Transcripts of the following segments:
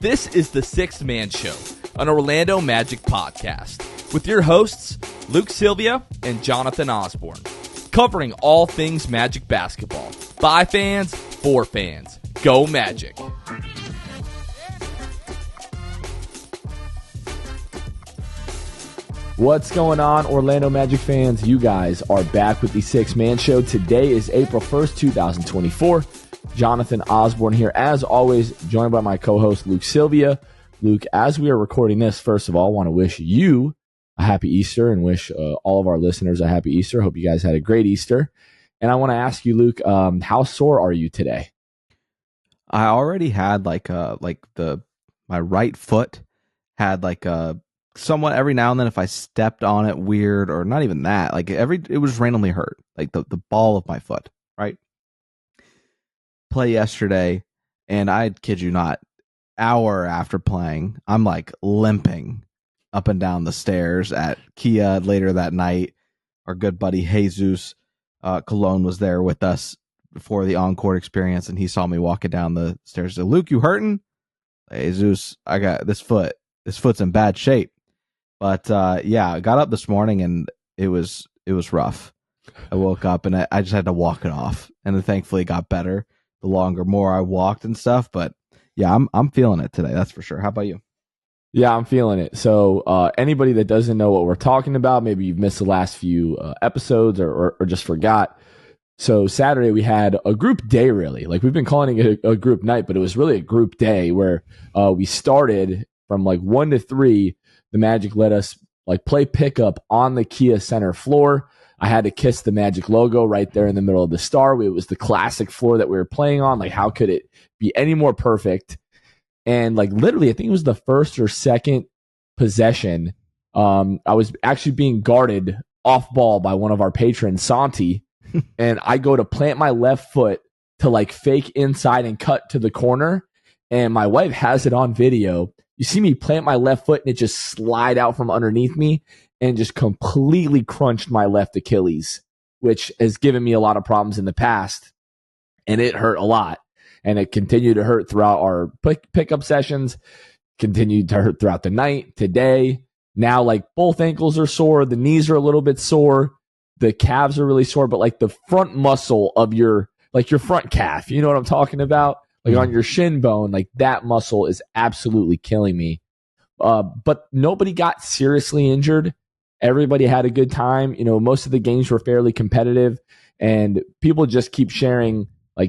This is the Sixth Man Show, an Orlando Magic podcast, with your hosts, Luke Sylvia and Jonathan Osborne, covering all things Magic basketball. By fans, for fans. Go Magic! What's going on, Orlando Magic fans? You guys are back with the Sixth Man Show. Today is April 1st, 2024. Jonathan Osborne here, as always, joined by my co-host, Luke Sylvia. Luke, as we are recording this, first of all, I want to wish you a happy Easter and wish all of our listeners a happy Easter. Hope you guys had a great Easter. And I want to ask you, Luke, how sore are you today? I already had my right foot had somewhat every now and then if I stepped on it weird, or not even that, it was randomly hurt, like the ball of my foot, right? Play yesterday, and I kid you not, hour after playing, I'm like limping up and down the stairs at Kia later that night. Our good buddy Jesus Cologne was there with us before the on-court experience, and he saw me walking down the stairs. He said, "Luke, you hurting?" "Hey, Jesus, I got this foot. This foot's in bad shape." But yeah, I got up this morning and it was rough. I woke up and I just had to walk it off, and it thankfully got better the more I walked and stuff. But yeah, I'm feeling it today, that's for sure. How about you? Yeah, I'm feeling it. So anybody that doesn't know what we're talking about, maybe you've missed the last few episodes or just forgot. So Saturday we had a group day, really. Like, we've been calling it a group night, but it was really a group day where we started from 1 to 3. The Magic let us play pickup on the Kia Center floor. I had to kiss the Magic logo right there in the middle of the star. It was the classic floor that we were playing on. How could it be any more perfect? And literally, I think it was the first or second possession. I was actually being guarded off ball by one of our patrons, Santi. And I go to plant my left foot to fake inside and cut to the corner. And my wife has it on video. You see me plant my left foot and it just slide out from underneath me and just completely crunched my left Achilles, which has given me a lot of problems in the past. And it hurt a lot. And it continued to hurt throughout our pickup sessions, continued to hurt throughout the night, today. Now, both ankles are sore. The knees are a little bit sore. The calves are really sore. But the front muscle of your front calf, you know what I'm talking about? On your shin bone, that muscle is absolutely killing me. But nobody got seriously injured. Everybody had a good time. Most of the games were fairly competitive, and people just keep sharing,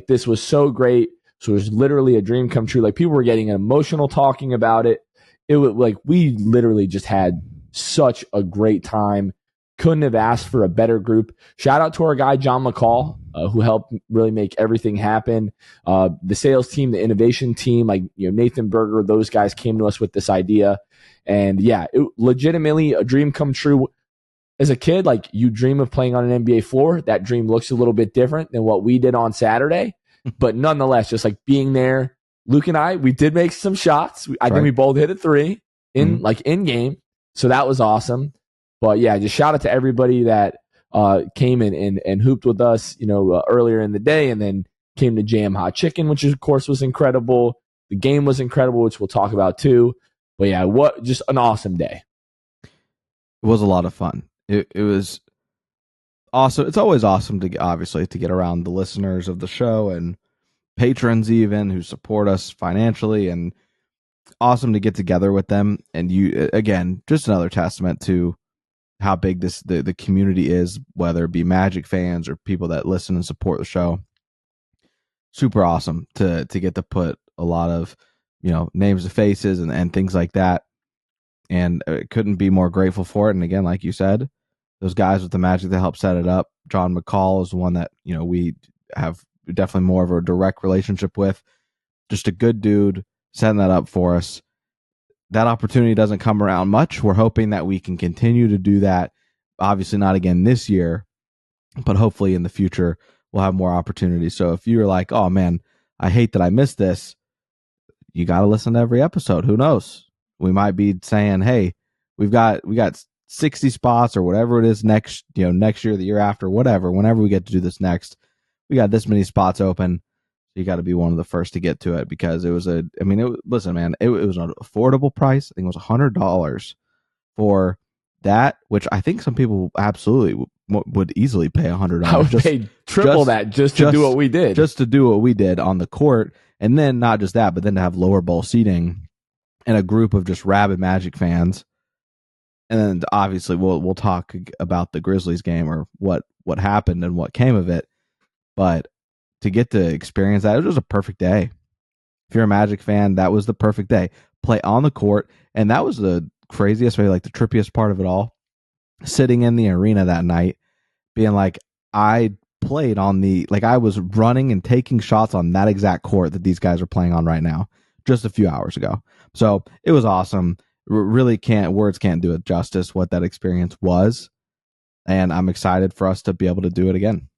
this was so great. So it was literally a dream come true. People were getting emotional talking about it. It was we literally just had such a great time. Couldn't have asked for a better group. Shout out to our guy, John McCall, who helped really make everything happen. The sales team, the innovation team, Nathan Berger, those guys came to us with this idea. And yeah, it legitimately a dream come true. As a kid, you dream of playing on an NBA floor. That dream looks a little bit different than what we did on Saturday. But nonetheless, just being there, Luke and I, we did make some shots. I think we both hit a 3 in in game. So that was awesome. But yeah, just shout out to everybody that came in and hooped with us, earlier in the day, and then came to Jam Hot Chicken, which of course was incredible. The game was incredible, which we'll talk about too. But yeah, just an awesome day. It was a lot of fun. It was awesome. It's always awesome to get around the listeners of the show and patrons even who support us financially, and awesome to get together with them. And you, again, just another testament to how big the community is, whether it be Magic fans or people that listen and support the show. Super awesome to get to put a lot of names to faces and things like that, and couldn't be more grateful for it. And again, like you said, those guys with the Magic that helped set it up, John McCall is the one that we have definitely more of a direct relationship with. Just a good dude setting that up for us. That opportunity doesn't come around much. We're hoping that we can continue to do that. Obviously not again this year, but hopefully in the future we'll have more opportunities. So if you're like, oh man, I hate that I missed this, you got to listen to every episode. Who knows? We might be saying, hey, we got 60 spots or whatever it is next year, the year after, whatever, whenever we get to do this next, we got this many spots open. So you got to be one of the first to get to it because it was listen, man, it was an affordable price. I think it was $100 for that, which I think some people absolutely would easily pay $100. I would pay triple that just to do what we did. Just to do what we did on the court. And then not just that, but then to have lower bowl seating and a group of just rabid Magic fans. And then obviously we'll talk about the Grizzlies game or what happened and what came of it. But to get to experience that, it was a perfect day. If you're a Magic fan, that was the perfect day. Play on the court. And that was the craziest way, like the trippiest part of it all. Sitting in the arena that night, being like, I played on I was running and taking shots on that exact court that these guys are playing on right now just a few hours ago. So it was awesome. Really words can't do it justice what that experience was. And I'm excited for us to be able to do it again.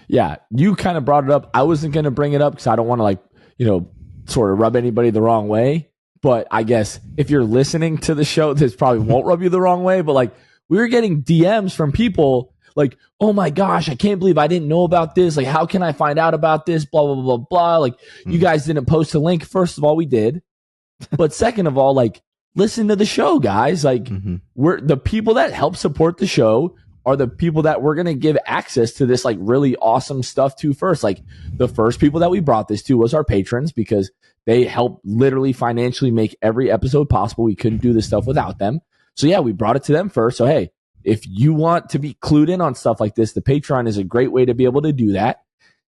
Yeah, you kind of brought it up. I wasn't going to bring it up because I don't want to sort of rub anybody the wrong way. But I guess if you're listening to the show, this probably won't rub you the wrong way. But we were getting DMs from people like, oh my gosh, I can't believe I didn't know about this. Like, how can I find out about this? Blah, blah, blah, blah. Like, you guys didn't post a link. First of all, we did. But second of all, listen to the show, guys. We're the people that help support the show are the people that we're going to give access to this really awesome stuff to first. The first people that we brought this to was our patrons because they help literally financially make every episode possible. We couldn't do this stuff without them. So yeah, we brought it to them first. So hey, if you want to be clued in on stuff like this, the Patreon is a great way to be able to do that.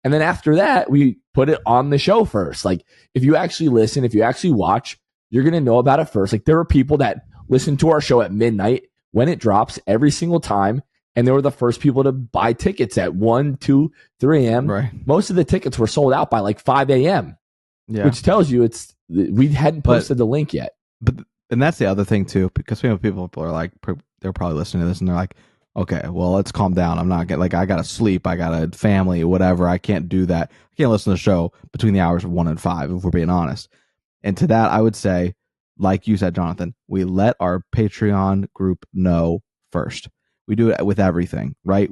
And then after that, we put it on the show first. If you actually listen, if you actually watch, you're going to know about it first. There are people that listen to our show at midnight when it drops every single time. And they were the first people to buy tickets at 1, 2, 3 a.m. Right. Most of the tickets were sold out by 5 a.m., which tells you we hadn't posted the link yet. And that's the other thing too, because people are they're probably listening to this and they're like, okay, well, let's calm down. I'm not I got to sleep. I got a family, whatever. I can't do that. I can't listen to the show between the hours of 1 and 5, if we're being honest. And to that, I would say, like you said, Jonathan, we let our Patreon group know first. We do it with everything, right?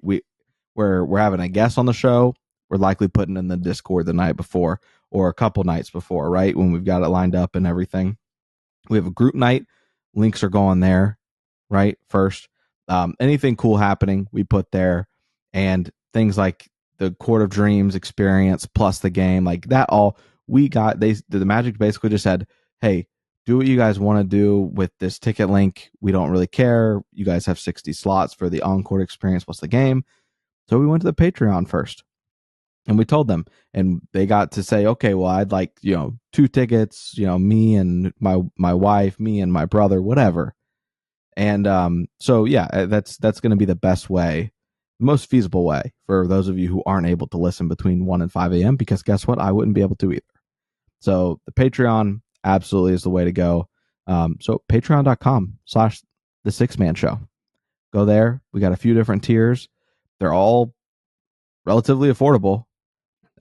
We're having a guest on the show. We're likely putting in the Discord the night before or a couple nights before, right? When we've got it lined up and everything. We have a group night. Links are going there, right? First, anything cool happening, we put there, and things like the Court of Dreams experience plus the game, that all we got. The Magic basically just said, hey, do what you guys want to do with this ticket link. We don't really care. You guys have 60 slots for the on-court experience plus the game. So we went to the Patreon first. And we told them. And they got to say, okay, well, I'd like, 2 tickets, me and my wife, me and my brother, whatever. And so, yeah, that's going to be the best way, the most feasible way for those of you who aren't able to listen between 1 and 5 a.m. Because guess what? I wouldn't be able to either. So the Patreon absolutely is the way to go. So patreon.com/the Six Man Show. Go there. We got a few different tiers. They're all relatively affordable.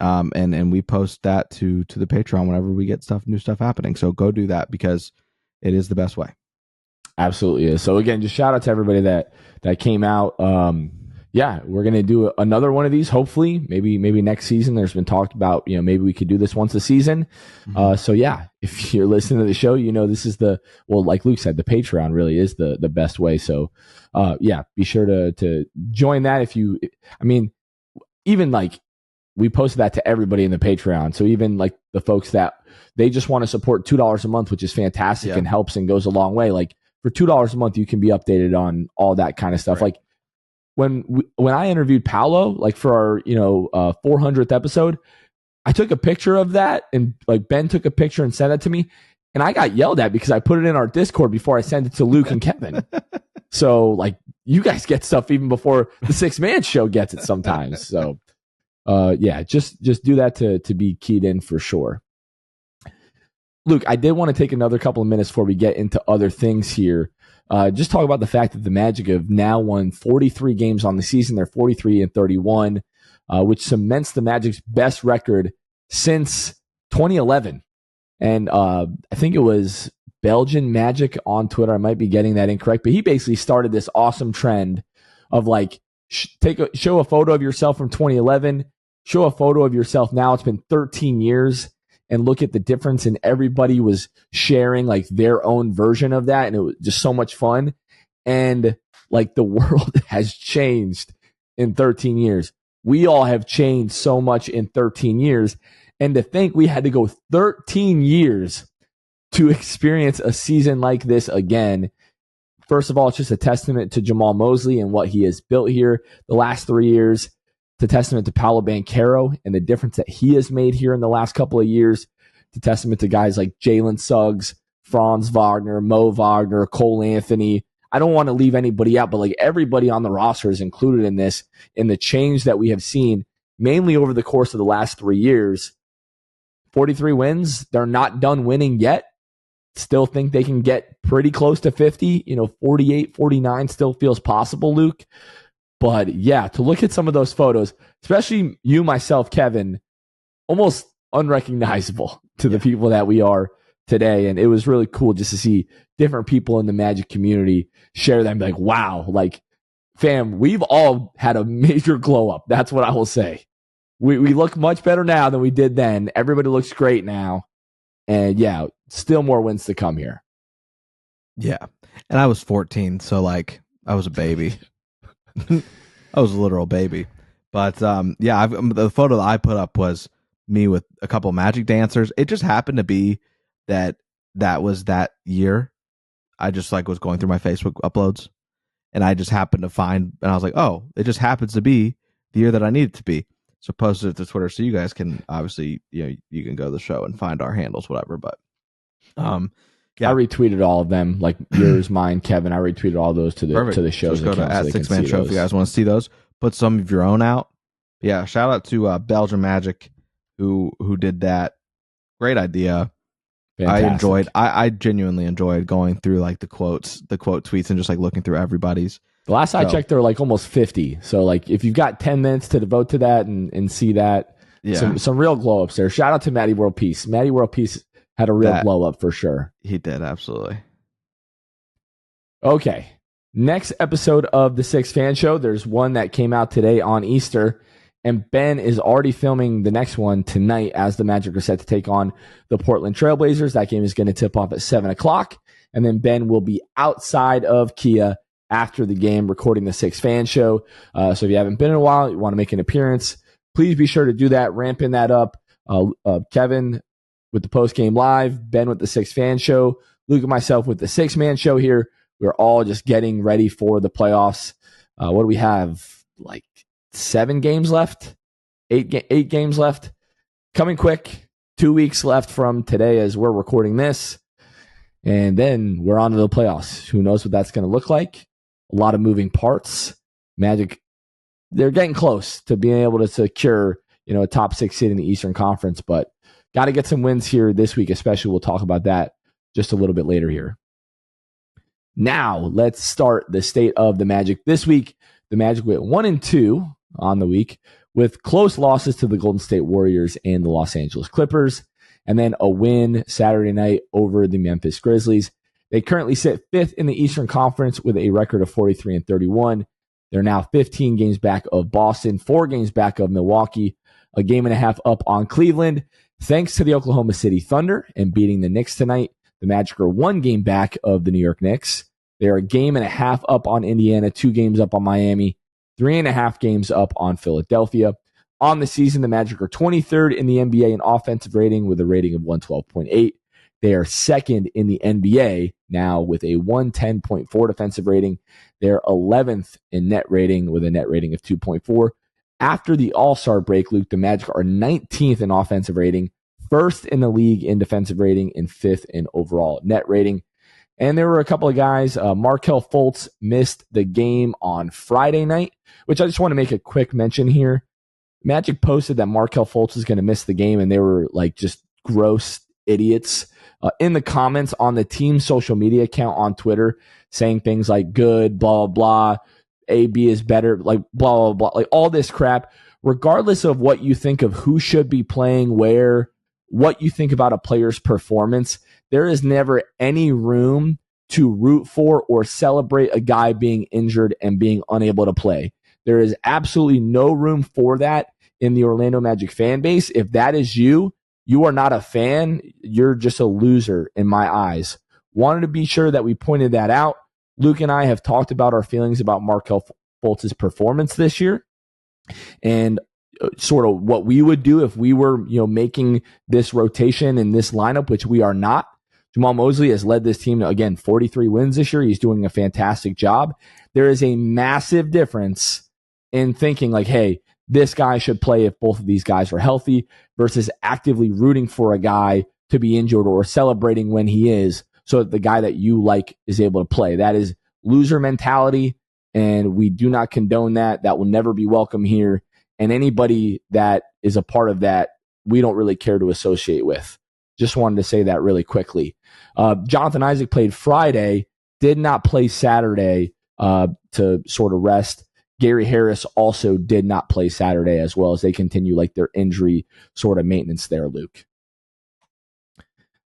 And we post that to the Patreon whenever we get new stuff happening. So go do that because it is the best way. Absolutely is. So again, just shout out to everybody that came out. Yeah, we're going to do another one of these. Hopefully, maybe next season. There's been talked about, maybe we could do this once a season. So yeah, if you're listening to the show, this is like Luke said, the Patreon really is the best way. So, yeah, be sure to join that. Even we posted that to everybody in the Patreon. So even the folks that they just want to support $2 a month, which is fantastic and helps and goes a long way. For $2 a month, you can be updated on all that kind of stuff. Right. When I interviewed Paolo, for our 400th episode, I took a picture of that, and Ben took a picture and sent it to me, and I got yelled at because I put it in our Discord before I sent it to Luke and Kevin. So you guys get stuff even before the Six Man Show gets it sometimes. So yeah, just do that to be keyed in for sure. Luke, I did want to take another couple of minutes before we get into other things here. Just talk about the fact that the Magic have now won 43 games on the season. They're 43-31, which cements the Magic's best record since 2011. And I think it was Belgian Magic on Twitter. I might be getting that incorrect, but he basically started this awesome trend of show a photo of yourself from 2011, show a photo of yourself now. It's been 13 years and look at the difference. And everybody was sharing like their own version of that. And it was just so much fun. And like the world has changed in 13 years. We all have changed so much in 13 years. And to think we had to go 13 years to experience a season like this again. First of all, it's just a testament to Jamal Mosley and what he has built here the last 3 years. It's a testament to Paolo Banchero and the difference that he has made here in the last couple of years. It's a testament to guys like Jalen Suggs, Franz Wagner, Mo Wagner, Cole Anthony. I don't want to leave anybody out, but like everybody on the roster is included in this, in the change that we have seen mainly over the course of the last 3 years. 43 wins. They're not done winning yet. Still think they can get pretty close to 50. 48, 49 still feels possible, Luke. But yeah, to look at some of those photos, especially you, myself, Kevin, almost unrecognizable to the people that we are today. And it was really cool just to see different people in the Magic community share them. Like, wow, like, fam, we've all had a major glow up. That's what I will say. We look much better now than we did then. Everybody looks great now. And yeah, still more wins to come here. Yeah. And I was 14, so like I was a baby. I was a literal baby. But yeah, the photo that I put up was me with a couple of Magic dancers. It just happened to be that was that year. I just like was going through my Facebook uploads and I just happened to find, and I was like, oh, it just happens to be the year that I need it to be. So posted it to Twitter, so you guys can obviously, you can go to the show and find our handles, whatever. But yeah, I retweeted all of them, like yours, mine, Kevin. I retweeted all those to the Perfect. to the show's Just go account to so @6man show if you guys want to see those. Put some of your own out. Yeah, shout out to Belgium Magic who did that. Great idea. Fantastic. I genuinely enjoyed going through like the quote tweets and just like looking through everybody's. The last I checked, there were like almost 50. So like if you've got 10 minutes to devote to that and see that, some real glow ups there. Shout out to Matty World Peace. Matty World Peace had a real glow up for sure. He did, absolutely. Okay. Next episode of the Six Fan Show. There's one that came out today on Easter, and Ben is already filming the next one tonight as the Magic are set to take on the Portland Trailblazers. That game is going to tip off at 7:00. And then Ben will be outside of Kia after the game recording the Six Fan Show. So if you haven't been in a while, you want to make an appearance, please be sure to do that, ramping that up. Kevin with the post-game live, Ben with the Six Fan Show, Luke and myself with the Six-Man Show here. We're all just getting ready for the playoffs. What do we have? Like 7 games left? 8 games left? Coming quick. 2 weeks left from today as we're recording this. And then we're on to the playoffs. Who knows what that's going to look like? A lot of moving parts. Magic, they're getting close to being able to secure, a top 6 seed in the Eastern Conference, but got to get some wins here this week, especially. We'll talk about that just a little bit later here. Now, let's start the state of the Magic this week. The Magic went 1-2 on the week with close losses to the Golden State Warriors and the Los Angeles Clippers, and then a win Saturday night over the Memphis Grizzlies. They currently sit 5th in the Eastern Conference with a record of 43-31. They're now 15 games back of Boston, 4 games back of Milwaukee, a game and a half up on Cleveland. Thanks to the Oklahoma City Thunder and beating the Knicks tonight, the Magic are 1 game back of the New York Knicks. They are a game and a half up on Indiana, 2 games up on Miami, 3.5 games up on Philadelphia. On the season, the Magic are 23rd in the NBA in offensive rating with a rating of 112.8. They are 2nd in the NBA now with a 110.4 defensive rating. They're 11th in net rating with a net rating of 2.4. After the All-Star break, Luke, the Magic are 19th in offensive rating, 1st in the league in defensive rating, and 5th in overall net rating. And there were a couple of guys. Markelle Fultz missed the game on Friday night, which I just want to make a quick mention here. Magic posted that Markelle Fultz is going to miss the game, and they were like just gross idiots in the comments on the team's social media account on Twitter, saying things like good, blah, blah, blah, AB is better, like blah, blah, blah, like all this crap. Regardless of what you think of who should be playing where, what you think about a player's performance, there is never any room to root for or celebrate a guy being injured and being unable to play. There is absolutely no room for that in the Orlando Magic fan base. If that is you, you are not a fan. You're just a loser in my eyes. Wanted to be sure that we pointed that out. Luke and I have talked about our feelings about Markelle Fultz's performance this year and sort of what we would do if we were, making this rotation in this lineup, which we are not. Jamal Mosley has led this team to, again, 43 wins this year. He's doing a fantastic job. There is a massive difference in thinking like, hey, this guy should play if both of these guys are healthy versus actively rooting for a guy to be injured or celebrating when he is so that the guy that you like is able to play. That is loser mentality, and we do not condone that. That will never be welcome here. And anybody that is a part of that, we don't really care to associate with. Just wanted to say that really quickly. Jonathan Isaac played Friday, did not play Saturday to sort of rest. Gary Harris also did not play Saturday as well as they continue like their injury sort of maintenance there, Luke.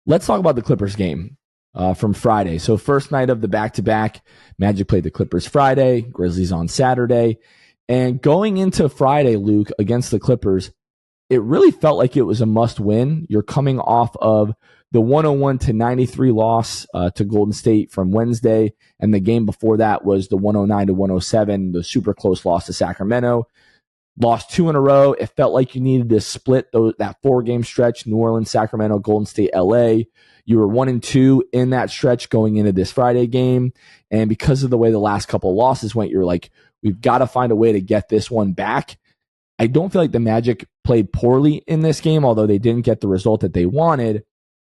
Let's talk about the Clippers game from Friday. So first night of the back-to-back, Magic played the Clippers Friday, Grizzlies on Saturday. And going into Friday, Luke, against the Clippers, it really felt like it was a must-win. You're coming off of the 101-93 loss to Golden State from Wednesday, and the game before that was the 109-107, the super close loss to Sacramento. Lost 2 in a row. It felt like you needed to split that 4-game stretch, New Orleans, Sacramento, Golden State, LA. You were 1-2 in that stretch going into this Friday game, and because of the way the last couple of losses went, you're like, we've got to find a way to get this one back. I don't feel like the Magic played poorly in this game, although they didn't get the result that they wanted.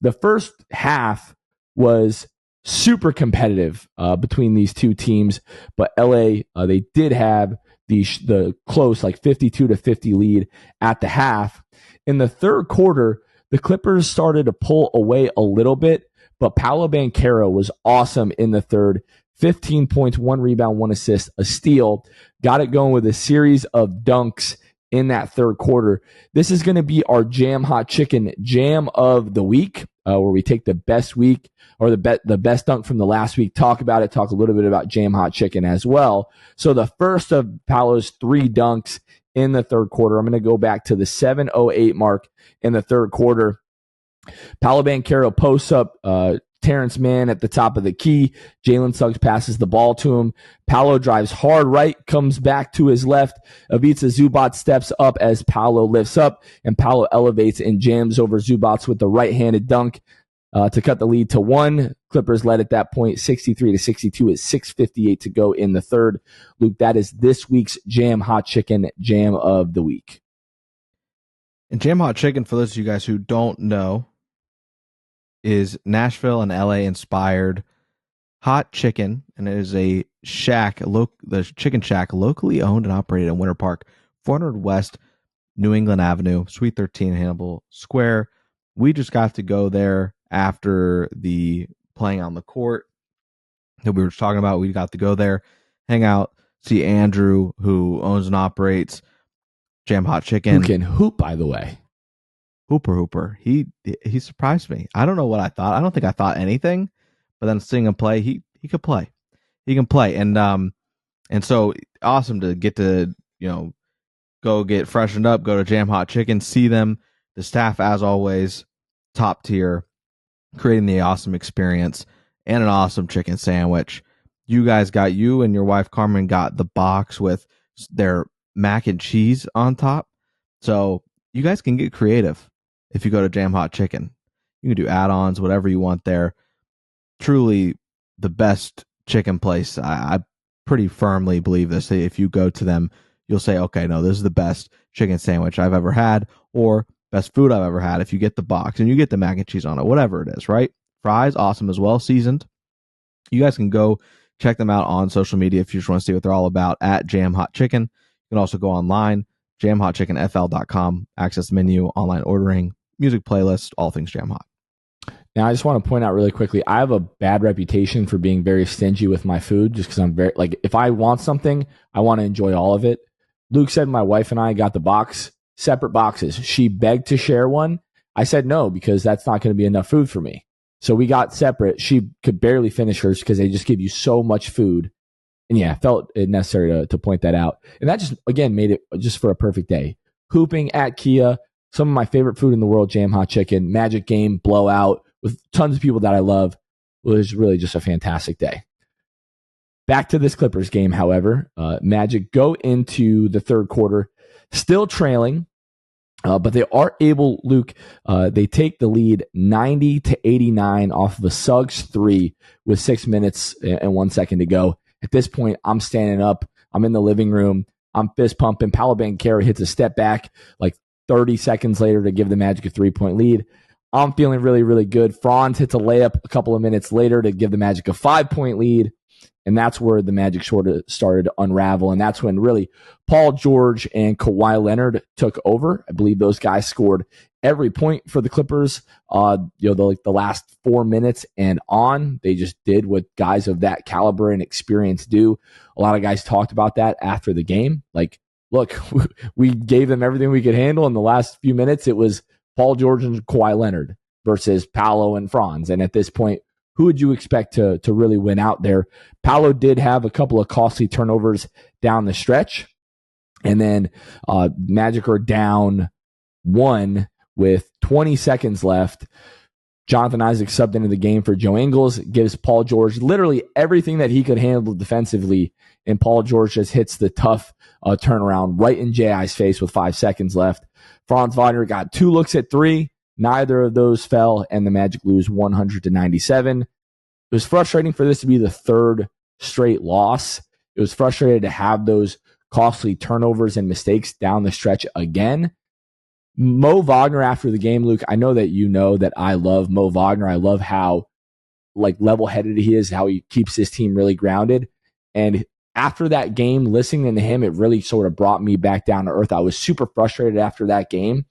The first half was super competitive between these two teams, but LA, they did have the close, like 52-50 lead at the half. In the third quarter, the Clippers started to pull away a little bit, but Paolo Banchero was awesome in the third. 15 points, 1 rebound, 1 assist, a steal. Got it going with a series of dunks in that third quarter. This is going to be our Jam Hot Chicken Jam of the week, where we take the best week or the best dunk from the last week, talk about it, talk a little bit about Jam Hot Chicken as well. So the first of Paolo's 3 dunks in the third quarter, I'm going to go back to the 7:08 mark in the third quarter. Paolo Banchero posts up Terrence Mann at the top of the key. Jalen Suggs passes the ball to him. Paolo drives hard right, comes back to his left. Ivica Zubac steps up as Paolo lifts up, and Paolo elevates and jams over Zubac with the right-handed dunk to cut the lead to 1. Clippers led at that point 63-62 with 6:58 to go in the third. Luke, that is this week's Jam Hot Chicken Jam of the week. And Jam Hot Chicken, for those of you guys who don't know, is Nashville and LA inspired hot chicken, and it is a shack, the Chicken Shack, locally owned and operated in Winter Park, 400 West New England Avenue, Suite 13, Hannibal Square. We just got to go there after the playing on the court that we were talking about. We got to go there, hang out, see Andrew, who owns and operates Jam Hot Chicken. Who can hoop, by the way. Hooper. He surprised me. I don't know what I thought. I don't think I thought anything, but then seeing him play, he could play. He can play. And so awesome to get to, go get freshened up, go to Jam Hot Chicken, see them. The staff, as always, top tier, creating the awesome experience and an awesome chicken sandwich. You and your wife Carmen got the box with their mac and cheese on top. So you guys can get creative. If you go to Jam Hot Chicken, you can do add-ons, whatever you want there. Truly the best chicken place. I pretty firmly believe this. If you go to them, you'll say, okay, no, this is the best chicken sandwich I've ever had, or best food I've ever had if you get the box and you get the mac and cheese on it, whatever it is, right? Fries, awesome as well, seasoned. You guys can go check them out on social media if you just want to see what they're all about at Jam Hot Chicken. You can also go online, jamhotchickenfl.com, access the menu, online ordering, music playlist, all things Jam Hot. Now, I just want to point out really quickly, I have a bad reputation for being very stingy with my food just because I'm very, if I want something, I want to enjoy all of it. Luke said my wife and I got the box, separate boxes. She begged to share one. I said no, because that's not going to be enough food for me. So we got separate. She could barely finish hers because they just give you so much food. And yeah, I felt it necessary to point that out. And that just, again, made it just for a perfect day. hooping at Kia. Some of my favorite food in the world, jam hot chicken, Magic game, blowout with tons of people that I love. It was really just a fantastic day. Back to this Clippers game, however, Magic go into the third quarter still trailing, but they are able, Luke, they take the lead 90-89 off of a Suggs 3 with 6 minutes and 1 second to go. At this point, I'm standing up. I'm in the living room. I'm fist pumping. Paolo Banchero hits a step back like 30 seconds later to give the Magic a 3-point lead. I'm feeling really, really good. Franz hits a layup a couple of minutes later to give the Magic a 5-point lead. And that's where the Magic sort of started to unravel. And that's when really Paul George and Kawhi Leonard took over. I believe those guys scored every point for the Clippers. The last 4 minutes and on, they just did what guys of that caliber and experience do. A lot of guys talked about that after the game. Like, look, we gave them everything we could handle. In the last few minutes, it was Paul George and Kawhi Leonard versus Paolo and Franz. And at this point, who would you expect to really win out there? Paolo did have a couple of costly turnovers down the stretch. And then Magic are down 1 with 20 seconds left. Jonathan Isaac subbed into the game for Joe Ingles, gives Paul George literally everything that he could handle defensively. And Paul George just hits the tough turnaround right in J.I.'s face with 5 seconds left. Franz Wagner got 2 looks at 3. Neither of those fell, and the Magic lose 100-97. It was frustrating for this to be the third straight loss. It was frustrating to have those costly turnovers and mistakes down the stretch again. Mo Wagner after the game, Luke, I know that you know that I love Mo Wagner. I love how level-headed he is, how he keeps his team really grounded. And after that game, listening to him, it really sort of brought me back down to earth. I was super frustrated after that game.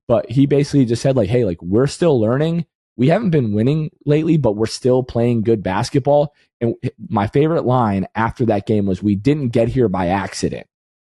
But he basically just said, hey, we're still learning. We haven't been winning lately, but we're still playing good basketball. And my favorite line after that game was, we didn't get here by accident,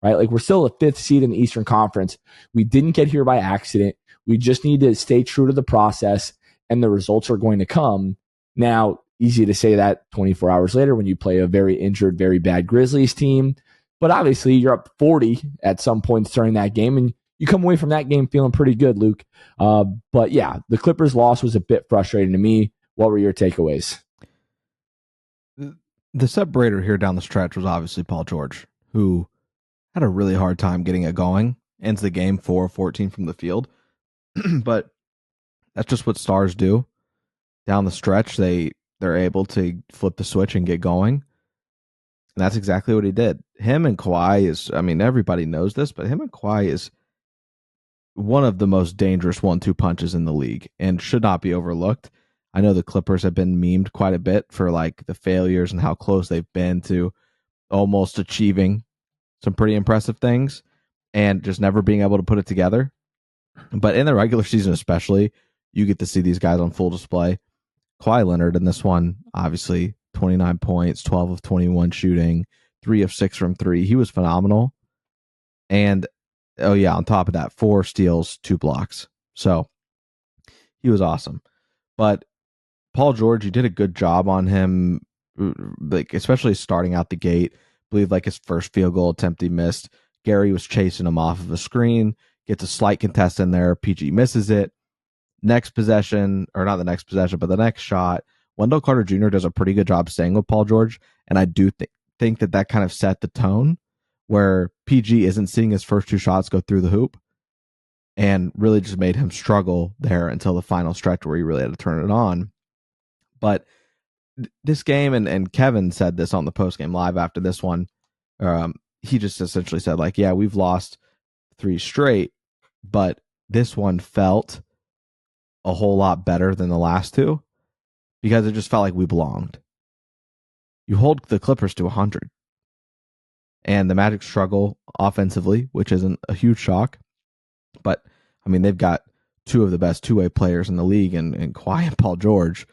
right? We're still a 5th seed in the Eastern Conference. We didn't get here by accident. We just need to stay true to the process, and the results are going to come. Now, easy to say that 24 hours later when you play a very injured, very bad Grizzlies team. But obviously, you're up 40 at some points during that game, and you come away from that game feeling pretty good, Luke. But yeah, the Clippers' loss was a bit frustrating to me. What were your takeaways? The separator here down the stretch was obviously Paul George, who had a really hard time getting it going. Ends the game 4-14 from the field. But that's just what stars do. Down the stretch, they're able to flip the switch and get going. And that's exactly what he did. Him and Kawhi everybody knows this, but him and Kawhi is one of the most dangerous 1-2 punches in the league and should not be overlooked. I know the Clippers have been memed quite a bit for the failures and how close they've been to almost achieving some pretty impressive things and just never being able to put it together. But in the regular season especially, you get to see these guys on full display. Kawhi Leonard in this one, obviously 29 points, 12 of 21 shooting, 3 of 6 from 3. He was phenomenal. And on top of that, 4 steals, 2 blocks. So he was awesome. But Paul George, you did a good job on him, especially starting out the gate. I believe his first field goal attempt he missed. Gary was chasing him off of a screen, gets a slight contest in there. PG misses it. Next possession, or not the next possession, but the next shot, Wendell Carter Jr. does a pretty good job staying with Paul George. And I do think that kind of set the tone where PG isn't seeing his first 2 shots go through the hoop and really just made him struggle there until the final stretch where he really had to turn it on. But this game, and Kevin said this on the postgame live after this one, he just essentially said, we've lost 3 straight, but this one felt a whole lot better than the last 2 because it just felt like we belonged. You hold the Clippers to 100. And the Magic struggle offensively, which isn't a huge shock. But, they've got 2 of the best 2-way players in the league, and Kawhi and Paul George.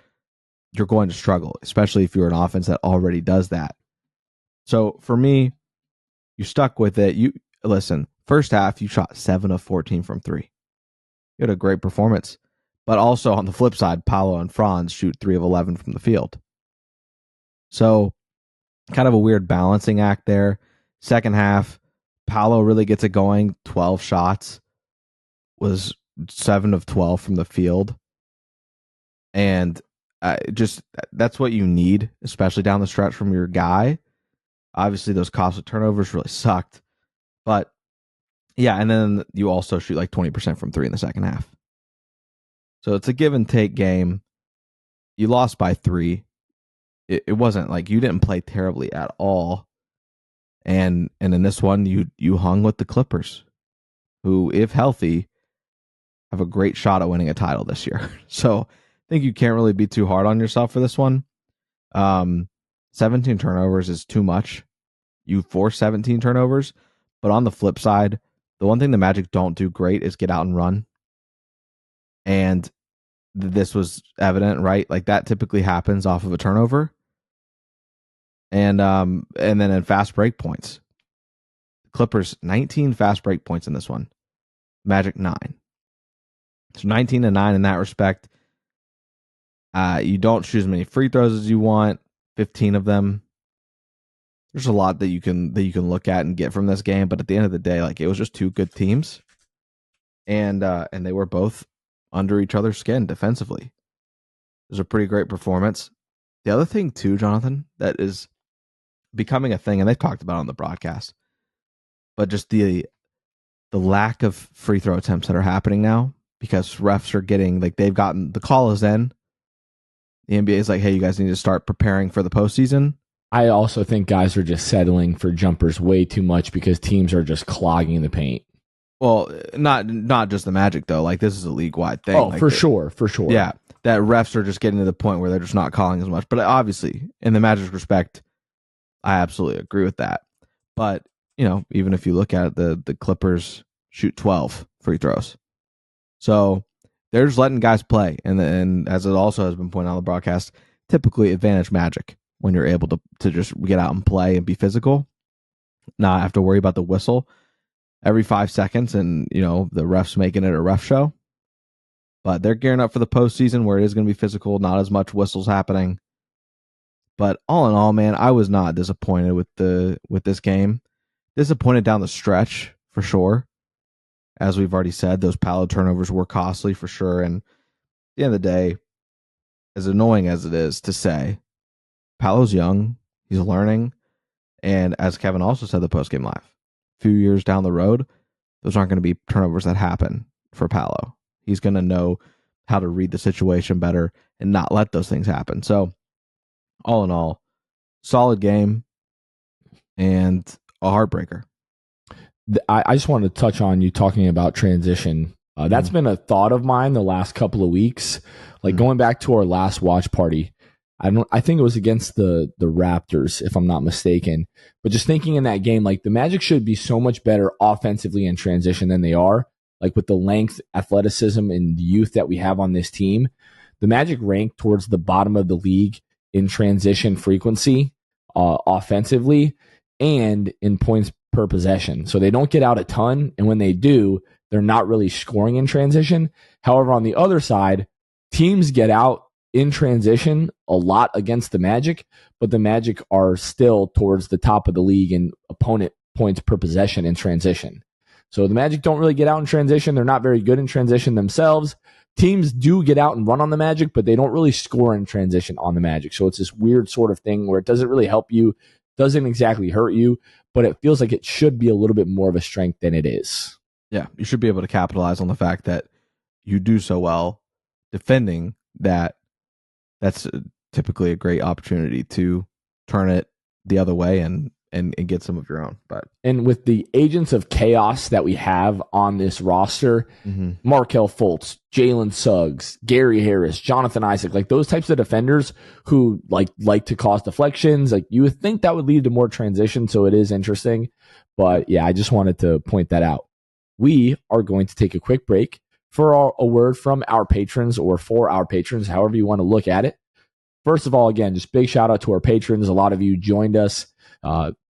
You're going to struggle, especially if you're an offense that already does that. So, for me, you stuck with it. Listen, first half, you shot 7 of 14 from 3. You had a great performance. But also, on the flip side, Paolo and Franz shoot 3 of 11 from the field. So, kind of a weird balancing act there. Second half, Paolo really gets it going. 12 shots, was 7 of 12 from the field. And that's what you need, especially down the stretch from your guy. Obviously, those costly turnovers really sucked. But, yeah, and then you also shoot like 20% from 3 in the second half. So it's a give and take game. You lost by 3. It wasn't like you didn't play terribly at all. And in this one, you hung with the Clippers, who, if healthy, have a great shot at winning a title this year. So I think you can't really be too hard on yourself for this one. 17 turnovers is too much. You force 17 turnovers, but on the flip side, the one thing the Magic don't do great is get out and run. And this was evident, right? Like that typically happens off of a turnover. And then in fast break points, Clippers 19 fast break points in this one, Magic 9. So 19-9 in that respect. You don't shoot as many free throws as you want, 15 of them. There's a lot that you can look at and get from this game, but at the end of the day, like it was just two good teams, and they were both under each other's skin defensively. It was a pretty great performance. The other thing too, Jonathan, that is becoming a thing, and they've talked about it on the broadcast, but just the lack of free throw attempts that are happening now because refs are getting like they've gotten the call is in. The NBA is like, hey, you guys need to start preparing for the postseason. I also think guys are just settling for jumpers way too much because teams are just clogging the paint. Well, not just the Magic though. Like this is a league wide thing. Oh, like for sure. Yeah, that refs are just getting to the point where they're just not calling as much. But obviously, in the Magic's respect, I absolutely agree with that. But even if you look at it, the Clippers shoot 12 free throws, so they're just letting guys play. And as it also has been pointed out on the broadcast, typically advantage Magic when you're able to just get out and play and be physical, not have to worry about the whistle every 5 seconds and, the refs making it a ref show. But they're gearing up for the postseason where it is going to be physical, not as much whistles happening. But all in all, man, I was not disappointed with this game. Disappointed down the stretch, for sure. As we've already said, those Paolo turnovers were costly for sure. And at the end of the day, as annoying as it is to say, Paolo's young, he's learning, and as Kevin also said the postgame live, a few years down the road, those aren't going to be turnovers that happen for Paolo. He's going to know how to read the situation better and not let those things happen. So, all in all, solid game and a heartbreaker. I just wanted to touch on you talking about transition. That's been a thought of mine the last couple of weeks. Like going back to our last watch party, I think it was against the Raptors, if I'm not mistaken. But just thinking in that game, like the Magic should be so much better offensively in transition than they are. Like with the length, athleticism, and the youth that we have on this team, the Magic rank towards the bottom of the league in transition frequency, offensively, and in points per possession. So they don't get out a ton, and when they do, they're not really scoring in transition. However, on the other side, teams get out in transition a lot against the Magic, but the Magic are still towards the top of the league in opponent points per possession in transition. So the Magic don't really get out in transition. They're not very good in transition themselves. Teams do get out and run on the Magic, but they don't really score in transition on the Magic. So it's this weird sort of thing where it doesn't really help you, doesn't exactly hurt you, but it feels like it should be a little bit more of a strength than it is. Yeah, you should be able to capitalize on the fact that you do so well defending that. That's typically a great opportunity to turn it the other way and get some of your own. And with the agents of chaos that we have on this roster, Markelle Fultz, Jalen Suggs, Gary Harris, Jonathan Isaac, like those types of defenders who like to cause deflections, like you would think that would lead to more transition. So it is interesting. But yeah, I just wanted to point that out. We are going to take a quick break for a word from our patrons or for our patrons, however you want to look at it. First of all, again, just big shout out to our patrons. A lot of you joined us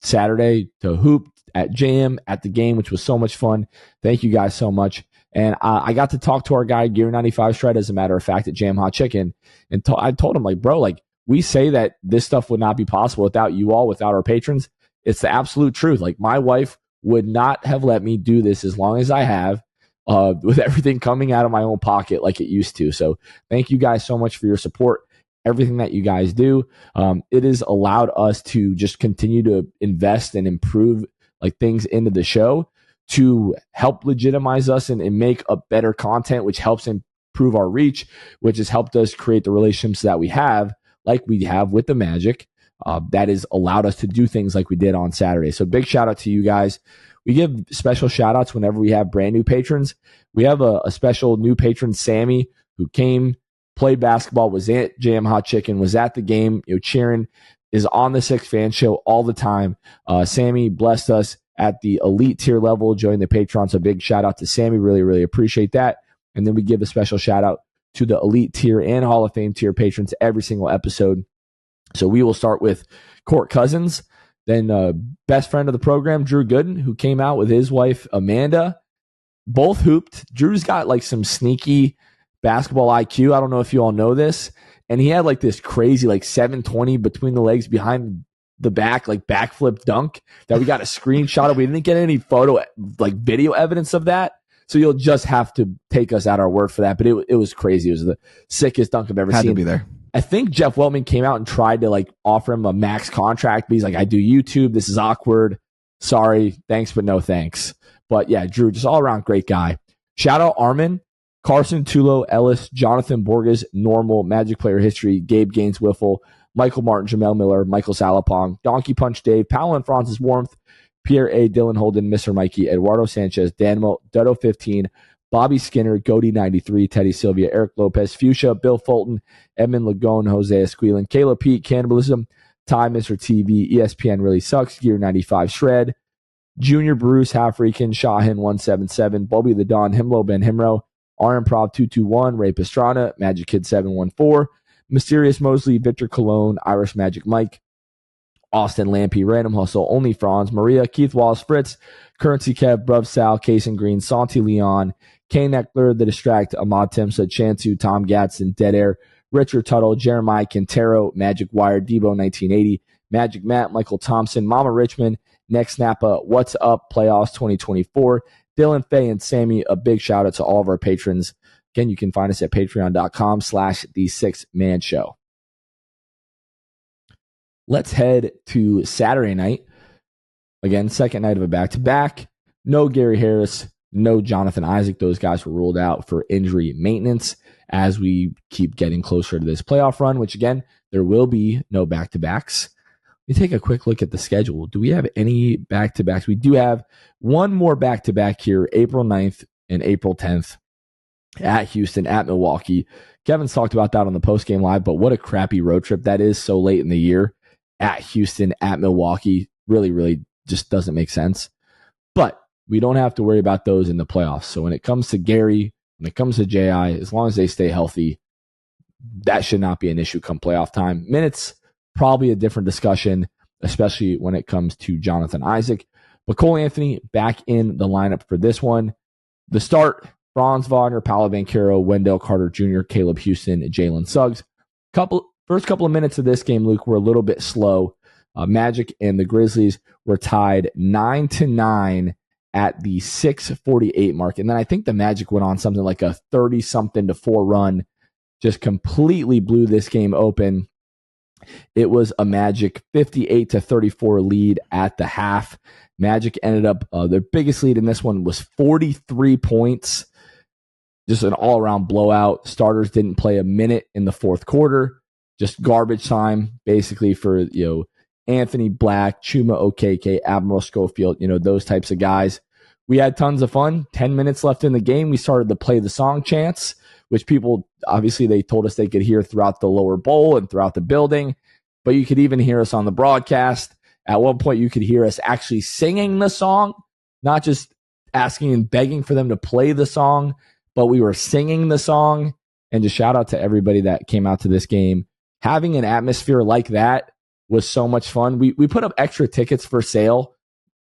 Saturday to hoop at Jam at the game, which was so much fun. Thank you guys so much. And I got to talk to our guy, Gear 95 Shred, as a matter of fact, at Jam Hot Chicken. And I told him, like, bro, like, we say that this stuff would not be possible without you all, without our patrons. It's the absolute truth. Like, my wife would not have let me do this as long as I have, with everything coming out of my own pocket like it used to. So thank you guys so much for your support, everything that you guys do. It has allowed us to just continue to invest and improve like things into the show to help legitimize us and make a better content, which helps improve our reach, which has helped us create the relationships that we have, like we have with the Magic, that has allowed us to do things like we did on Saturday. So big shout out to you guys. We give special shout outs whenever we have brand new patrons. We have a special new patron, Sammy, who came, played basketball, was at Jam Hot Chicken, was at the game, cheering, is on the Six Fan Show all the time. Sammy blessed us at the elite tier level, joining the Patreon. So big shout out to Sammy. Really, really appreciate that. And then we give a special shout out to the elite tier and Hall of Fame tier patrons every single episode. So we will start with Court Cousins, then best friend of the program, Drew Gooden, who came out with his wife, Amanda. Both hooped. Drew's got like some sneaky basketball IQ. I don't know if you all know this. And he had like this crazy like 720 between the legs behind the back, like backflip dunk that we got a screenshot of. We didn't get any photo, like video evidence of that. So you'll just have to take us at our word for that. But it was crazy. It was the sickest dunk I've ever seen. Had to be there. I think Jeff Weltman came out and tried to like offer him a max contract, but he's like, I do YouTube. This is awkward. Sorry. Thanks, but no thanks. But yeah, Drew, just all around great guy. Shout out Armin, Carson, Tulo, Ellis, Jonathan Borges, Normal, Magic Player History, Gabe Gaines Wiffle, Michael Martin, Jamel Miller, Michael Salapong, Donkey Punch Dave, Paolo and Francis Warmth, Pierre A. Dylan Holden, Mr. Mikey, Eduardo Sanchez, Danmo, Dutto 15, Bobby Skinner, Goody 93, Teddy Sylvia, Eric Lopez, Fuchsia, Bill Fulton, Edmund Lagone, Jose Esquilin, Caleb Pete, Cannibalism, Ty, Mr. TV, ESPN Really Sucks, Gear 95 Shred, Junior Bruce, Halfreakin, Shahin 177, Bobby the Don, Himlo Ben Himro, R Improv 221, Ray Pastrana, Magic Kid 714, Mysterious Mosley, Victor Cologne, Irish Magic Mike, Austin Lampy, Random Hustle, Only Franz, Maria, Keith Wallace, Fritz, Currency Kev, Bruv Sal, Kason Green, Santi Leon, Kane Eckler, The Distract, Ahmad Timsa, Chansu, Tom Gatson, Dead Air, Richard Tuttle, Jeremiah Quintero, Magic Wire, Debo 1980, Magic Matt, Michael Thompson, Mama Richmond, Next Napa, What's Up, Playoffs 2024, Dylan Fay and Sammy. A big shout out to all of our patrons. Again, you can find us at patreon.com/the6man-show. Let's head to Saturday night. Again, second night of a back-to-back. No Gary Harris, no Jonathan Isaac. Those guys were ruled out for injury maintenance as we keep getting closer to this playoff run, which again, there will be no back-to-backs. Let me take a quick look at the schedule. Do we have any back-to-backs? We do have one more back-to-back here, April 9th and April 10th at Houston, at Milwaukee. Kevin's talked about that on the postgame live, but what a crappy road trip that is so late in the year at Houston, at Milwaukee. Really, really just doesn't make sense. But we don't have to worry about those in the playoffs. So when it comes to Gary, when it comes to JI, as long as they stay healthy, that should not be an issue come playoff time. Minutes, probably a different discussion, especially when it comes to Jonathan Isaac. But Cole Anthony back in the lineup for this one. The start, Franz Wagner, Paolo Banchero, Wendell Carter Jr., Caleb Houston, Jalen Suggs. First couple of minutes of this game, Luke, were a little bit slow. Magic and the Grizzlies were tied 9-9 at the 6:48 mark. And then I think the Magic went on something like a 30-something to 4 run, just completely blew this game open. It was a Magic 58-34 lead at the half. Magic ended up, their biggest lead in this one was 43 points. Just an all-around blowout. Starters didn't play a minute in the fourth quarter. Just garbage time, basically, for, Anthony Black, Chuma Okeke, Admiral Schofield, those types of guys. We had tons of fun. 10 minutes left in the game. We started to play the song chants, which people, obviously, they told us they could hear throughout the lower bowl and throughout the building. But you could even hear us on the broadcast. At one point, you could hear us actually singing the song, not just asking and begging for them to play the song, but we were singing the song. And just shout out to everybody that came out to this game. Having an atmosphere like that was so much fun. We put up extra tickets for sale,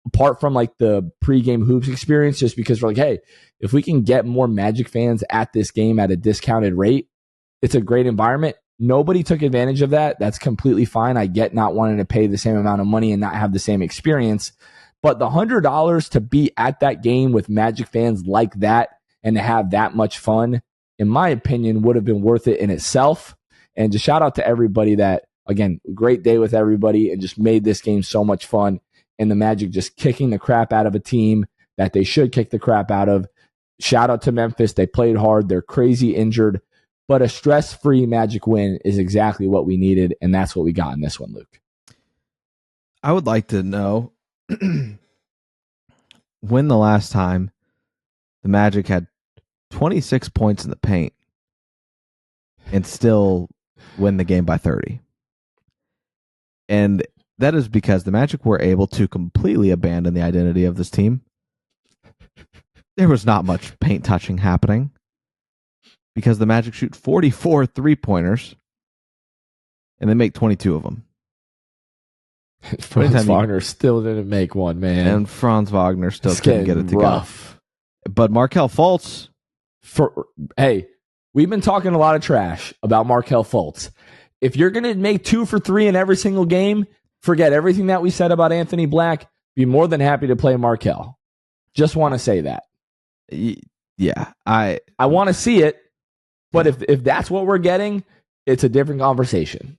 apart from like the pregame hoops experience, just because we're like, hey, if we can get more Magic fans at this game at a discounted rate, it's a great environment. Nobody took advantage of that. That's completely fine. I get not wanting to pay the same amount of money and not have the same experience. But the $100 to be at that game with Magic fans like that and to have that much fun, in my opinion, would have been worth it in itself. And just shout out to everybody that, again, great day with everybody and just made this game so much fun. And the Magic just kicking the crap out of a team that they should kick the crap out of. Shout out to Memphis. They played hard. They're crazy injured. But a stress-free Magic win is exactly what we needed, and that's what we got in this one, Luke. I would like to know when the last time the Magic had 26 points in the paint and still win the game by 30. And that is because the Magic were able to completely abandon the identity of this team. There was not much paint touching happening because the Magic shoot 44 three-pointers and they make 22 of them. Franz Wagner still didn't make one, man. And Franz Wagner still couldn't get it to rough. Go. But Markelle Fultz... Hey, we've been talking a lot of trash about Markelle Fultz. If you're going to make 2 for 3 in every single game, forget everything that we said about Anthony Black. Be more than happy to play Markelle. Just want to say that. Yeah. I want to see it, but if that's what we're getting, it's a different conversation.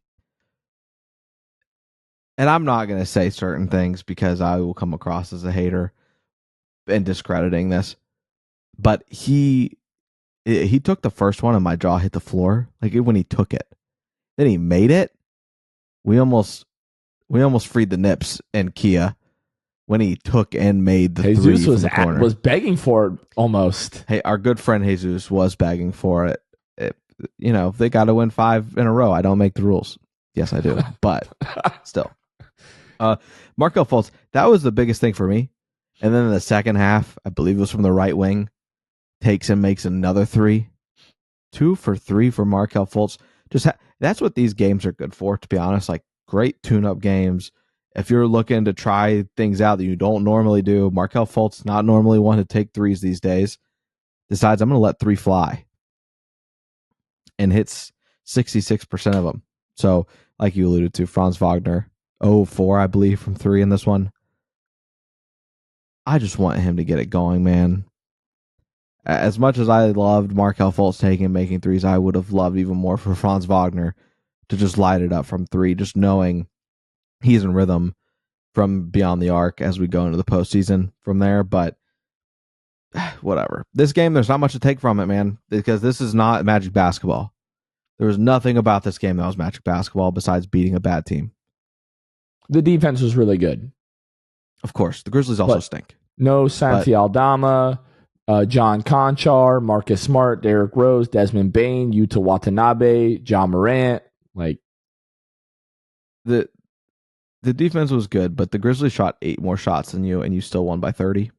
And I'm not going to say certain things because I will come across as a hater and discrediting this. But he took the first one and my jaw hit the floor. Like when he took it. Then he made it. We almost freed the Nips and Kia when he took and made the Jesus three from the corner. was begging for it almost. Hey, our good friend Jesus was begging for it. They got to win 5 in a row. I don't make the rules. Yes, I do. But still. Markelle Fultz, that was the biggest thing for me. And then in the second half, I believe it was from the right wing, takes and makes another 3. 2 for 3 for Markelle Fultz. That's what these games are good for, to be honest. Like great tune-up games. If you're looking to try things out that you don't normally do, Markelle Fultz, not normally one to take threes these days, decides I'm going to let 3 fly and hits 66% of them. So, like you alluded to, Franz Wagner, 0-4, I believe, from 3 in this one. I just want him to get it going, man. As much as I loved Markelle Fultz taking and making threes, I would have loved even more for Franz Wagner to just light it up from 3, just knowing he's in rhythm from beyond the arc as we go into the postseason from there. But whatever. This game, there's not much to take from it, man, because this is not Magic basketball. There was nothing about this game that was Magic basketball besides beating a bad team. The defense was really good. Of course. The Grizzlies also stink. No Santi Aldama, John Conchar, Marcus Smart, Derrick Rose, Desmond Bain, Yuta Watanabe, John Morant. Like the defense was good, but the Grizzlies shot 8 more shots than you, and you still won by 30.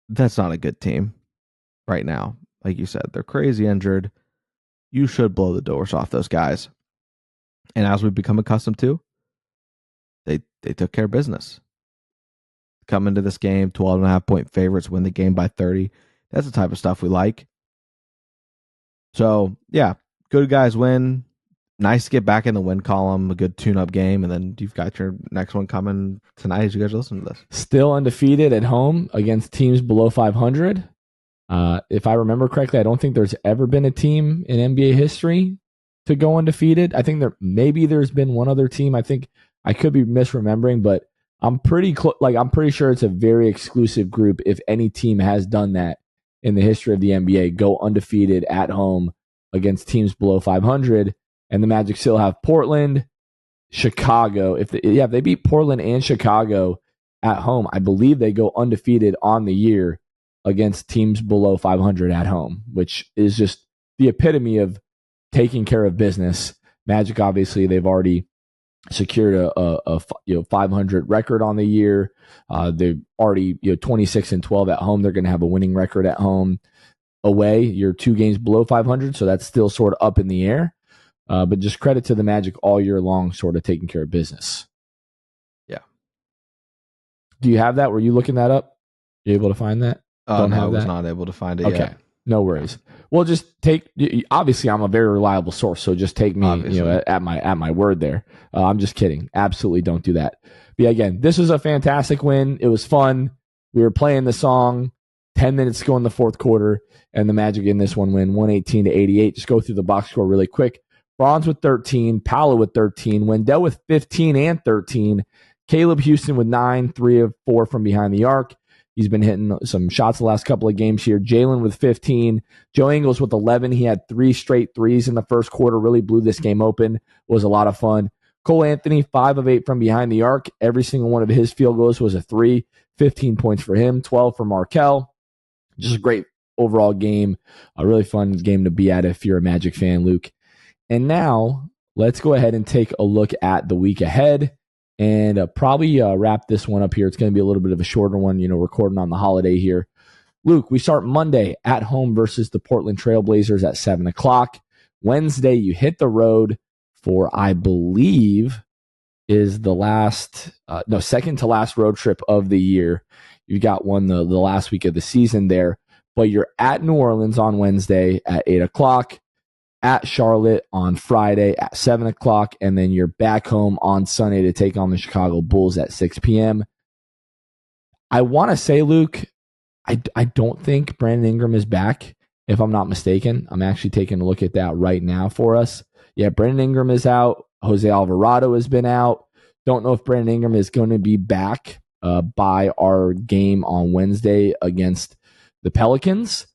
That's not a good team right now. Like you said, they're crazy injured. You should blow the doors off those guys. And as we've become accustomed to, they took care of business. Come into this game, 12.5-point favorites, win the game by 30. That's the type of stuff we like. So, yeah, good guys win. Nice to get back in the win column, a good tune-up game, and then you've got your next one coming tonight as you guys listen to this. Still undefeated at home against teams below 500. If I remember correctly, I don't think there's ever been a team in NBA history to go undefeated. I think there's been one other team. I think I could be misremembering, but I'm pretty I'm pretty sure it's a very exclusive group. If any team has done that in the history of the NBA, go undefeated at home against teams below 500, and the Magic still have Portland, Chicago. If they beat Portland and Chicago at home, I believe they go undefeated on the year against teams below 500 at home, which is just the epitome of taking care of business. Magic, obviously, they've already secured a 500 record on the year. They're already 26-12 at home. They're going to have a winning record at home. Away, you're 2 games below 500, so that's still sort of up in the air. But just credit to the Magic all year long, sort of taking care of business. Yeah. Do you have that? Were you looking that up? You able to find that? No, I was not able to find it yet. No worries. Well, just take. Obviously, I'm a very reliable source, so just take me, at my word there. I'm just kidding. Absolutely, don't do that. But yeah, again, this was a fantastic win. It was fun. We were playing the song. 10 minutes to go in the fourth quarter, and the Magic in this one win 118-88. Just go through the box score really quick. Bronze with 13, Paolo with 13, Wendell with 15 and 13, Caleb Houston with 9, 3 of 4 from behind the arc. He's been hitting some shots the last couple of games here. Jalen with 15, Joe Ingles with 11. He had 3 straight threes in the first quarter, really blew this game open. It was a lot of fun. Cole Anthony, 5 of 8 from behind the arc. Every single one of his field goals was a 3, 15 points for him, 12 for Markel. Just a great overall game, a really fun game to be at if you're a Magic fan, Luke. And now let's go ahead and take a look at the week ahead and probably wrap this one up here. It's going to be a little bit of a shorter one, recording on the holiday here. Luke, we start Monday at home versus the Portland Trailblazers at 7 o'clock. Wednesday, you hit the road for, I believe, is the second to last road trip of the year. You got one the last week of the season there, but you're at New Orleans on Wednesday at 8 o'clock, at Charlotte on Friday at 7 o'clock, and then you're back home on Sunday to take on the Chicago Bulls at 6 p.m. I want to say, Luke, I don't think Brandon Ingram is back, if I'm not mistaken. I'm actually taking a look at that right now for us. Yeah, Brandon Ingram is out. Jose Alvarado has been out. Don't know if Brandon Ingram is going to be back by our game on Wednesday against the Pelicans.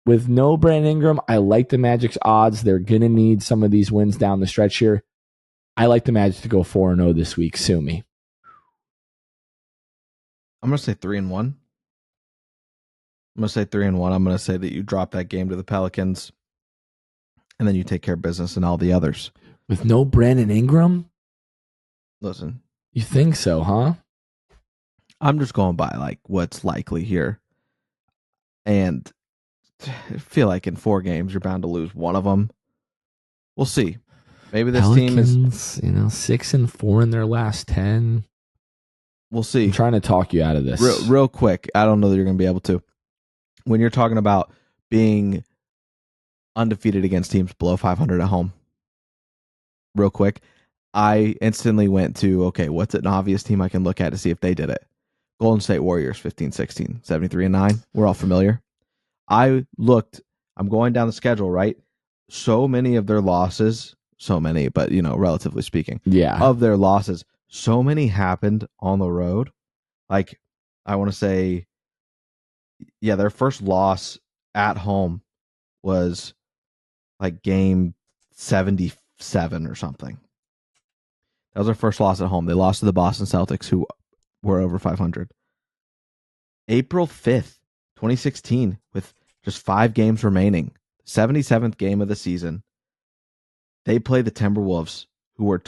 With no Brandon Ingram, I like the Magic's odds. They're going to need some of these wins down the stretch here. I like the Magic to go 4-0 this week. Sue me. I'm going to say 3-1. I'm going to say 3-1. I'm going to say that you drop that game to the Pelicans, and then you take care of business in all the others. With no Brandon Ingram? Listen. You think so, huh? I'm just going by what's likely here. And I feel like in 4 games, you're bound to lose one of them. We'll see. Maybe this Pelicans, team is 6-4 in their last 10. We'll see. I'm trying to talk you out of this. Real quick. I don't know that you're going to be able to. When you're talking about being undefeated against teams below 500 at home, real quick, I instantly went to, okay, what's an obvious team I can look at to see if they did it? Golden State Warriors, 15-16, 73-9. We're all familiar. I'm going down the schedule, right? So many of their losses, but, relatively speaking, of their losses, so many happened on the road. I want to say, their first loss at home was game 77 or something. That was their first loss at home. They lost to the Boston Celtics, who were over 500. April 5th, 2016, with just 5 games remaining, 77th game of the season, they play the Timberwolves, who were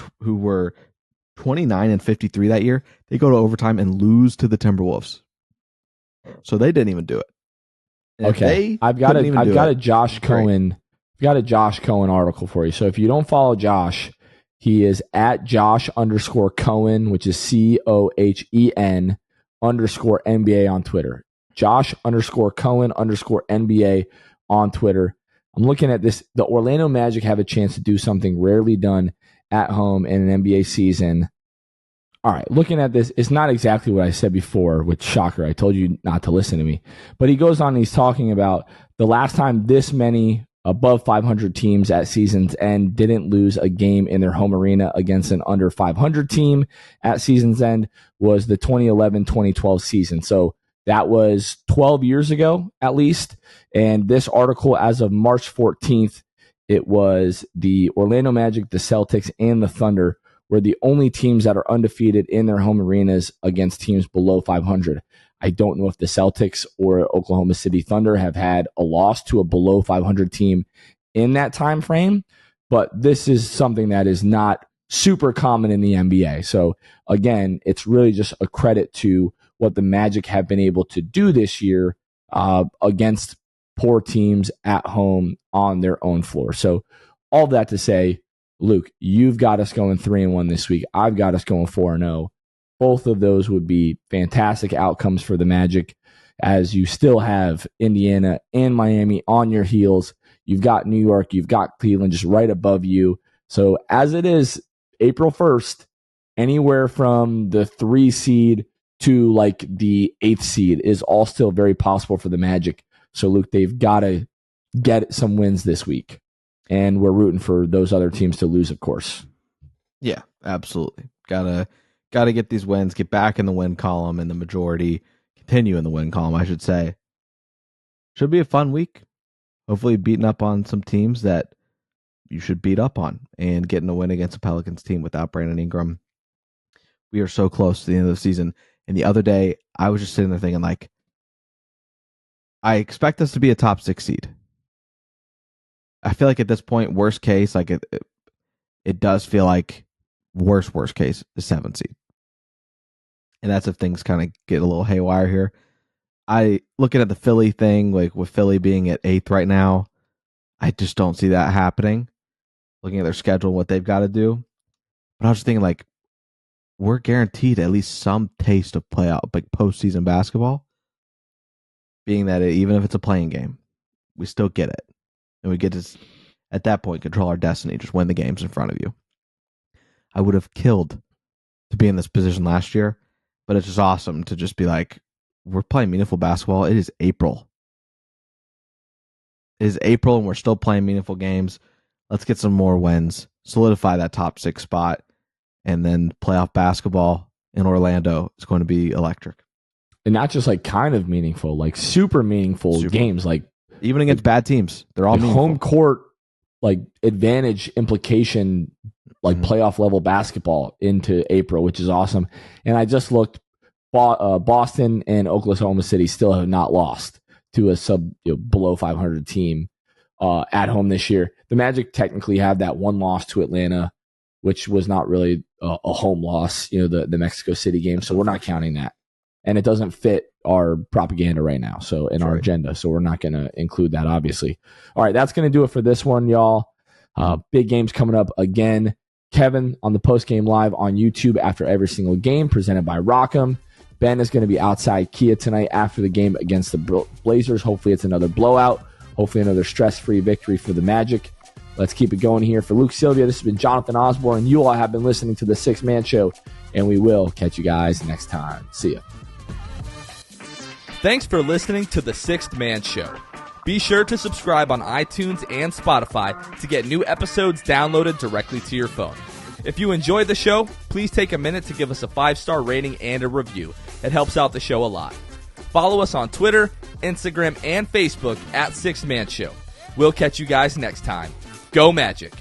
29-53 that year. They go to overtime and lose to the Timberwolves. So they didn't even do it. And okay, I've got a Josh Cohen article for you. So if you don't follow Josh, he is at Josh_Cohen, which is COHEN _NBA on Twitter. Josh_Cohen_NBA on Twitter. I'm looking at this. The Orlando Magic have a chance to do something rarely done at home in an NBA season. All right, looking at this, it's not exactly what I said before, which, shocker, I told you not to listen to me. But he goes on and he's talking about the last time this many above 500 teams at season's end didn't lose a game in their home arena against an under 500 team at season's end was the 2011-2012 season. So that was 12 years ago, at least. And this article, as of March 14th, it was the Orlando Magic, the Celtics, and the Thunder were the only teams that are undefeated in their home arenas against teams below 500. I don't know if the Celtics or Oklahoma City Thunder have had a loss to a below 500 team in that time frame, but this is something that is not super common in the NBA. So again, it's really just a credit to what the Magic have been able to do this year against poor teams at home on their own floor. So all that to say, Luke, you've got us going 3-1 this week. I've got us going 4-0. Both of those would be fantastic outcomes for the Magic. as you still have Indiana and Miami on your heels. You've got New York, you've got Cleveland just right above you. So as it is April 1st, anywhere from the 3 seed to like the 8th seed is all still very possible for the Magic. So Luke, they've got to get some wins this week. And we're rooting for those other teams to lose, of course. Yeah, absolutely. Gotta get these wins, get back in the win column, and the majority continue in the win column, I should say. Should be a fun week. Hopefully beating up on some teams that you should beat up on and getting a win against a Pelicans team without Brandon Ingram. We are so close to the end of the season. And the other day, I was just sitting there thinking, like, I expect us to be a top 6 seed. I feel like at this point, worst case, like it does feel like worst case is 7 seed. And that's if things kind of get a little haywire here. I looking at the Philly thing, like with Philly being at 8th right now, I just don't see that happening. Looking at their schedule and what they've got to do. But I was just thinking, like, we're guaranteed at least some taste of playoff, like postseason basketball. Being that even if it's a playing game, we still get it. And we get to, at that point, control our destiny, just win the games in front of you. I would have killed to be in this position last year, but it's just awesome to just be like, we're playing meaningful basketball. It is April. It is April, and we're still playing meaningful games. Let's get some more wins, solidify that top 6 spot, and then playoff basketball in Orlando is going to be electric. And not just like kind of meaningful, like super meaningful games, like even against bad teams, they're all meaningful. Home court, like advantage implication, like playoff level basketball into April, which is awesome. And I just looked, Boston and Oklahoma City still have not lost to a below 500 team at home this year. The Magic technically have that one loss to Atlanta, which was not really a home loss, the Mexico City game. So we're not counting that. And it doesn't fit our propaganda right now, so in our agenda. So we're not going to include that, obviously. All right, that's going to do it for this one, y'all. Big games coming up again. Kevin on the post-game live on YouTube after every single game, presented by Rockham. Ben is going to be outside Kia tonight after the game against the Blazers. Hopefully it's another blowout. Hopefully another stress-free victory for the Magic. Let's keep it going here. For Luke Sylvia, this has been Jonathan Osborne. You all have been listening to the Sixth Man Show, and we will catch you guys next time. See ya. Thanks for listening to The Sixth Man Show. Be sure to subscribe on iTunes and Spotify to get new episodes downloaded directly to your phone. If you enjoyed the show, please take a minute to give us a 5-star rating and a review. It helps out the show a lot. Follow us on Twitter, Instagram, and Facebook at Sixth Man Show. We'll catch you guys next time. Go Magic!